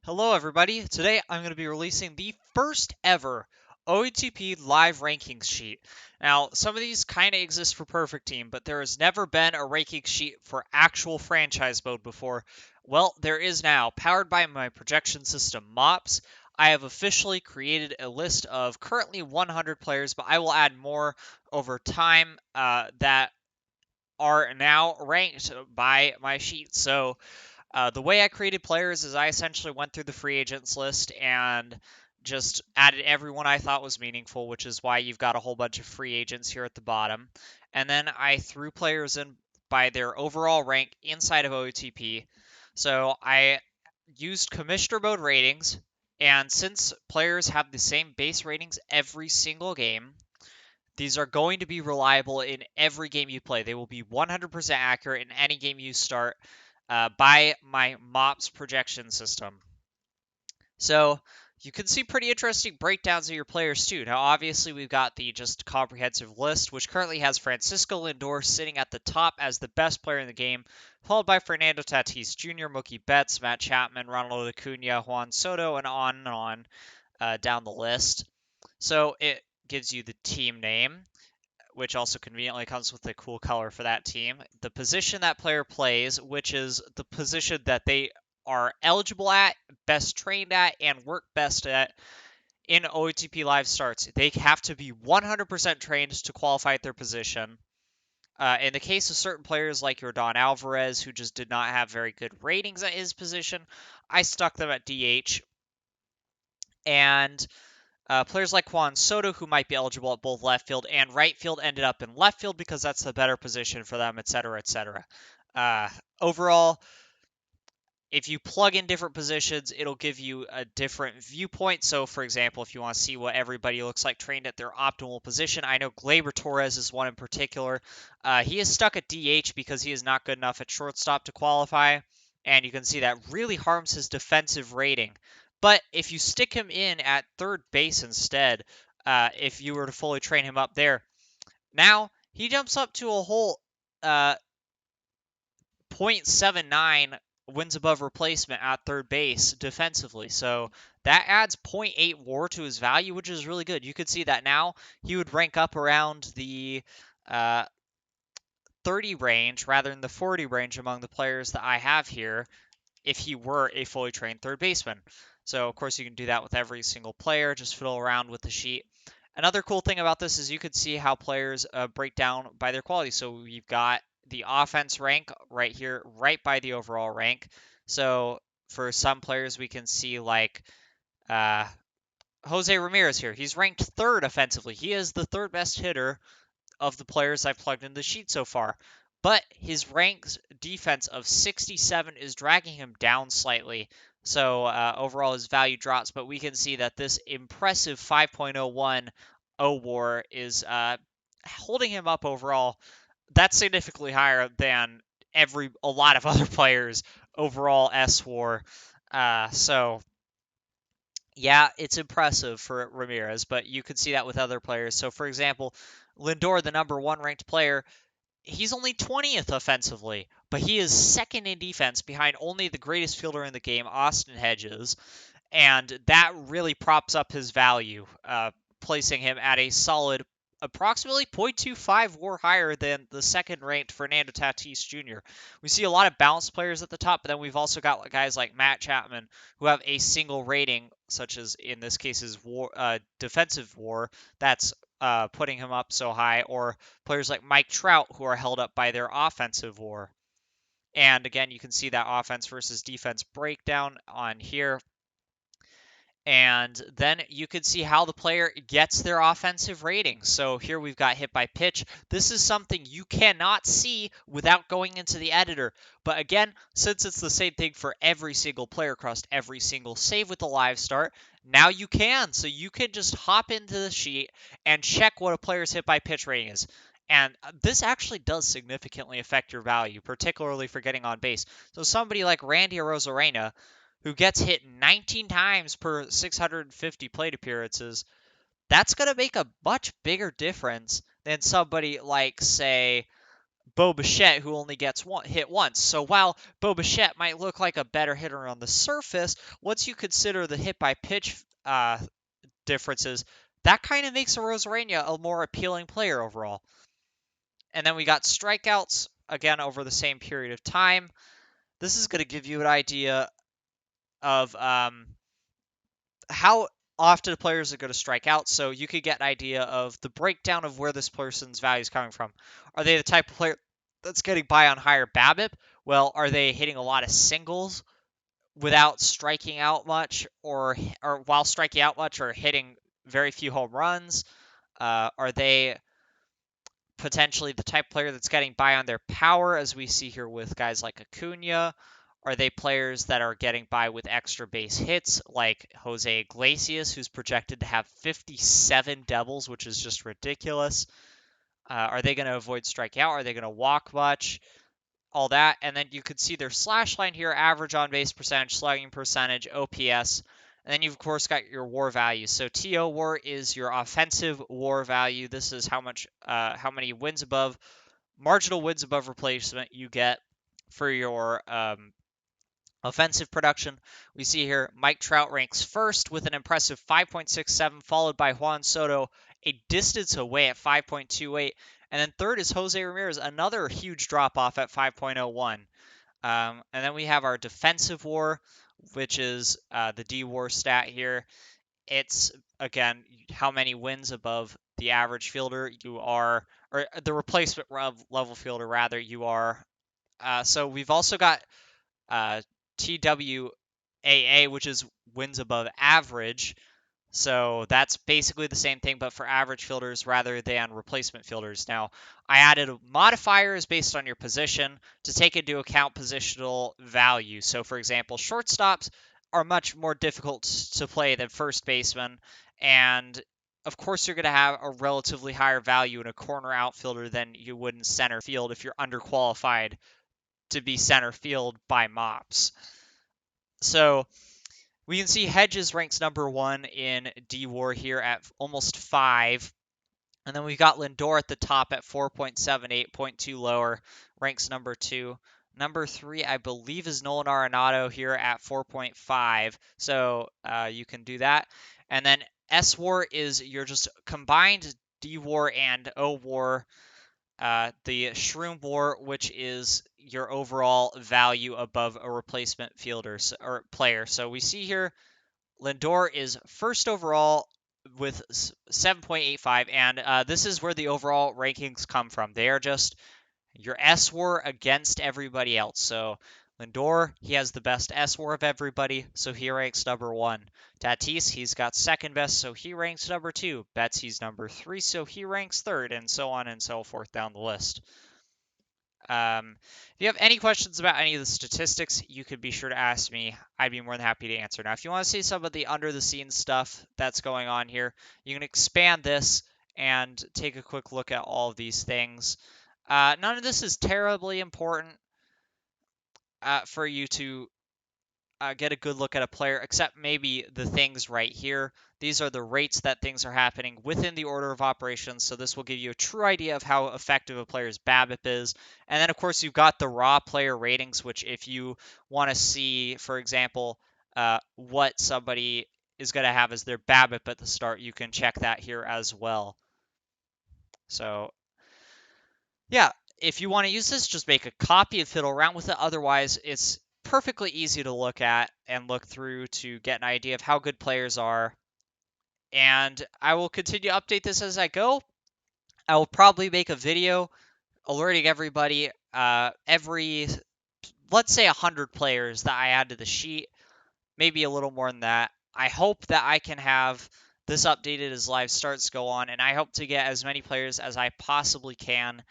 Hello everybody, today I'm going to be releasing the first ever OOTP live rankings sheet. Now, some of these kind of exist for Perfect Team, but there has never been a ranking sheet for actual franchise mode before. Well, there is now. Powered by my projection system MOPS, I have officially created a list of currently 100 players, but I will add more over time that are now ranked by my sheet. So the way I created players is I essentially went through the free agents list and just added everyone I thought was meaningful, which is why you've got a whole bunch of free agents here at the bottom. And then I threw players in by their overall rank inside of OOTP. So I used commissioner mode ratings, and since players have the same base ratings every single game, these are going to be reliable in every game you play. They will be 100% accurate in any game you start by my MOPS projection system. So you can see pretty interesting breakdowns of your players too. Now, obviously, we've got the just comprehensive list, which currently has Francisco Lindor sitting at the top as the best player in the game, followed by Fernando Tatis Jr., Mookie Betts, Matt Chapman, Ronald Acuna, Juan Soto, and on down the list. So it gives you the team name, which also conveniently comes with a cool color for that team. The position that player plays, which is the position that they are eligible at, best trained at, and work best at in OOTP Live starts. They have to be 100% trained to qualify at their position. In the case of certain players like Yordan Alvarez, who just did not have very good ratings at his position, I stuck them at DH. And players like Juan Soto, who might be eligible at both left field and right field, ended up in left field because that's the better position for them, etc., etc. Overall, if you plug in different positions, it'll give you a different viewpoint. So, for example, if you want to see what everybody looks like trained at their optimal position, I know Gleyber Torres is one in particular. He is stuck at DH because he is not good enough at shortstop to qualify, and you can see that really harms his defensive rating. But if you stick him in at third base instead, if you were to fully train him up there, now he jumps up to a whole uh, 0.79 wins above replacement at third base defensively. So that adds 0.8 WAR to his value, which is really good. You could see that now he would rank up around the 30 range rather than the 40 range among the players that I have here if he were a fully trained third baseman. So, of course, you can do that with every single player, just fiddle around with the sheet. Another cool thing about this is you could see how players break down by their quality. So you've got the offense rank right here, right by the overall rank. So for some players, we can see like Jose Ramirez here. He's ranked third offensively. He is the third best hitter of the players I've plugged in the sheet so far. But his ranked defense of 67 is dragging him down slightly. So overall, his value drops. But we can see that this impressive 5.01 O-WAR is holding him up overall. That's significantly higher than a lot of other players' overall S-WAR. So yeah, it's impressive for Ramirez, but you could see that with other players. So, for example, Lindor, the number one ranked player, he's only 20th offensively, but he is second in defense behind only the greatest fielder in the game, Austin Hedges. And that really props up his value, placing him at a solid approximately 0.25 WAR higher than the second-ranked Fernando Tatis Jr. We see a lot of balanced players at the top, but then we've also got guys like Matt Chapman who have a single rating, such as in this case his defensive WAR, that's putting him up so high, or players like Mike Trout who are held up by their offensive WAR. And again, you can see that offense versus defense breakdown on here. And then you could see how the player gets their offensive rating. So here we've got hit by pitch. This is something you cannot see without going into the editor. But again, since it's the same thing for every single player across every single save with the live start, now you can. So you can just hop into the sheet and check what a player's hit by pitch rating is. And this actually does significantly affect your value, particularly for getting on base. So somebody like Randy Arozarena, who gets hit 19 times per 650 plate appearances, that's going to make a much bigger difference than somebody like, say, Bo Bichette, who only gets hit once. So while Bo Bichette might look like a better hitter on the surface, once you consider the hit by pitch differences, that kind of makes a Rosarena a more appealing player overall. And then we got strikeouts again over the same period of time. This is going to give you an idea of how often players are going to strike out. So you could get an idea of the breakdown of where this person's value is coming from. Are they the type of player that's getting by on higher BABIP? Well, are they hitting a lot of singles without striking out much, or while striking out much, or hitting very few home runs? Are they potentially the type of player that's getting by on their power, as we see here with guys like Acuna? Are they players that are getting by with extra base hits, like Jose Iglesias, who's projected to have 57 doubles, which is just ridiculous? Are they going to avoid strikeout? Are they going to walk much? All that. And then you could see their slash line here: average on base percentage, slugging percentage, OPS. And then you've, of course, got your WAR value. So TO WAR is your offensive WAR value. This is how many wins above, marginal wins above replacement you get for your offensive production. We see here Mike Trout ranks first with an impressive 5.67, followed by Juan Soto a distance away at 5.28. And then third is Jose Ramirez, another huge drop off at 5.01. And then we have our defensive WAR, which is the D WAR stat here. It's, again, how many wins above the average fielder you are, or the replacement level fielder, rather, you are. So we've also got TWAA, which is wins above average. So that's basically the same thing, but for average fielders rather than replacement fielders. Now, I added modifiers based on your position to take into account positional value. So, for example, shortstops are much more difficult to play than first baseman. And of course, you're going to have a relatively higher value in a corner outfielder than you would in center field if you're underqualified to be center field by MOPS. So we can see Hedges ranks number 1 in D-WAR here at almost 5. And then we've got Lindor at the top at 4.78, 0.2 lower, ranks number 2. Number 3, I believe, is Nolan Arenado here at 4.5. So you can do that. And then S-WAR is your just combined D-WAR and O-WAR. The Shroom WAR, which is your overall value above a replacement fielder or player. So we see here Lindor is first overall with 7.85, and this is where the overall rankings come from. They are just your S-WAR against everybody else. So Lindor, he has the best S-WAR of everybody, so he ranks number 1. Tatis, he's got second best, so he ranks number 2. Betts, he's number 3, so he ranks third, and so on and so forth down the list. If you have any questions about any of the statistics, you could be sure to ask me. I'd be more than happy to answer. Now, if you want to see some of the under-the-scenes stuff that's going on here, you can expand this and take a quick look at all of these things. None of this is terribly important for you to get a good look at a player, except maybe the things right here. These are the rates that things are happening within the order of operations, so this will give you a true idea of how effective a player's BABIP is. And then, of course, you've got the raw player ratings, which if you want to see, for example, what somebody is going to have as their BABIP at the start, you can check that here as well. So, yeah, if you want to use this, just make a copy and fiddle around with it. Otherwise, it's perfectly easy to look at and look through to get an idea of how good players are. And I will continue to update this as I go. I will probably make a video alerting everybody every, let's say, 100 players that I add to the sheet, maybe a little more than that. I hope that I can have this updated as live starts go on, and I hope to get as many players as I possibly can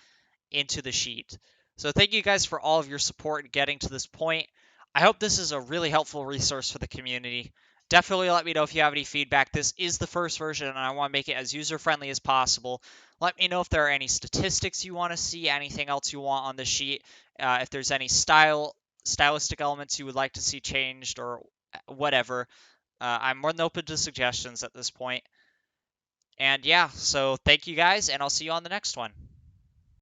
into the sheet. So thank you guys for all of your support in getting to this point. I hope this is a really helpful resource for the community. Definitely let me know if you have any feedback. This is the first version, and I want to make it as user-friendly as possible. Let me know if there are any statistics you want to see, anything else you want on the sheet, if there's any stylistic elements you would like to see changed, or whatever. I'm more than open to suggestions at this point. And yeah, so thank you guys, and I'll see you on the next one.